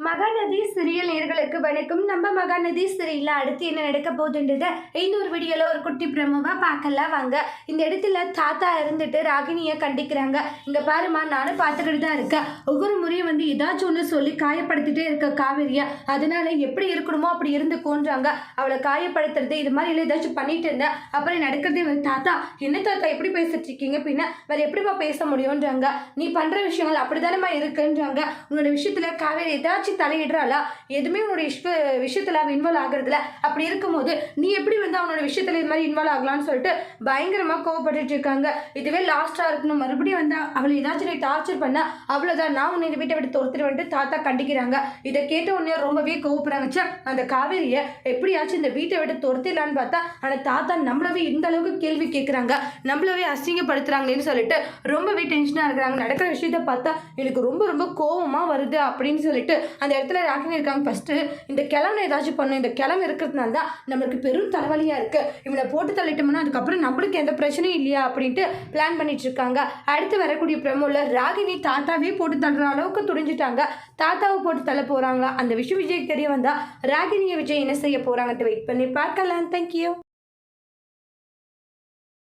Mahanadi serial நேயர்களுக்கு வணக்கம். நம்ம மகாநதி சீரியல்ல அடுத்து என்ன நடக்க போகுதுன்றத இந்த ஒரு வீடியோல ஒரு குட்டி பிரமோவா பார்க்கலாம் வாங்க. இந்த இடத்துல தாத்தா இருந்துட்டு ராகினியை கண்டிக்கிறாங்க. இங்க பாருமா, நானும் பார்த்துக்கிட்டு தான் இருக்கேன். ஒவ்வொரு முறையும் ஏதாச்சும் ஒன்று சொல்லி காயப்படுத்திட்டே இருக்க காவேரியா, அதனால எப்படி இருக்கணுமோ அப்படி இருந்துக்கோன்றாங்க. அவளை காயப்படுத்துறது இது மாதிரி ஏதாச்சும் பண்ணிட்டு இருந்தேன். அப்புறம் நடக்கிறதே தாத்தா, என்ன தாத்தா எப்படி பேசிட்டு இருக்கீங்க, பின்ன வேற எப்படிமா பேச முடியும்ன்றாங்க. நீ பண்ற விஷயங்கள் அப்படித்தானமா இருக்குன்றாங்க. உன்னோட விஷயத்துல காவேரி ஏதாச்சும் தலையிடுறாளா? எதுவுமே உன்னோட விஷயத்துல இன்வால்வ் ஆகுறதுல. அப்படி இருக்கும்போது நீ எப்படி அவனோட விஷயத்துல இது மாதிரி இன்வால்வ் ஆகலாம்னு சொல்லிட்டு பயங்கரமா கோவப்பட்டு இருக்காங்க. இதுவே லாஸ்டா இருக்கணும். மறுபடியும் அவளை ஏதாச்சும் நீ டார்ச்சர் பண்ண அவ்வளவுதான், நான் உன்னை இந்த வீட்டை விட்டு துரத்துட்டு தாத்தா கண்டிக்கிறாங்க. இதை கேட்ட உடனே ரொம்பவே கோவப்படுறாங்க. அந்த காவேரியை எப்படியாச்சும் இந்த வீட்டை விட்டு துரத்திடலான்னு பார்த்தா ஆனா தாத்தா நம்மளவே இந்த அளவுக்கு கேள்வி கேட்குறாங்க, நம்மளவே அசிங்கப்படுத்துறாங்களேன்னு சொல்லிட்டு ரொம்பவே டென்ஷனா இருக்கிறாங்க. நடக்கிற விஷயத்த பார்த்தா எனக்கு ரொம்ப ரொம்ப கோவமா வருது அப்படின்னு சொல்லிட்டு அந்த இடத்துல ராகினி இருக்காங்க. ஃபர்ஸ்ட் இந்த கிழமை ஏதாச்சும் பண்ணும். இந்த கிழமை இருக்கிறதுனால தான் நம்மளுக்கு பெரும் தலைவலியா இருக்கு. இவனை போட்டு தள்ளிட்டோம்னா அதுக்கப்புறம் நம்மளுக்கு எந்த பிரச்சனையும் இல்லையா அப்படின்ட்டு பிளான் பண்ணிட்டு இருக்காங்க. அடுத்து வரக்கூடிய பிரமோல ராகினி தாத்தாவே போட்டு தள்ளுற அளவுக்கு துணிஞ்சிட்டாங்க. தாத்தாவை போட்டு தள்ள போறாங்க. அந்த விஷயம் விஜய்க்கு தெரிய வந்தா ராகினியை விஜய் என்ன செய்ய போறாங்கன்ட்டு வெயிட் பண்ணி பார்க்கலாம். தேங்க்யூ.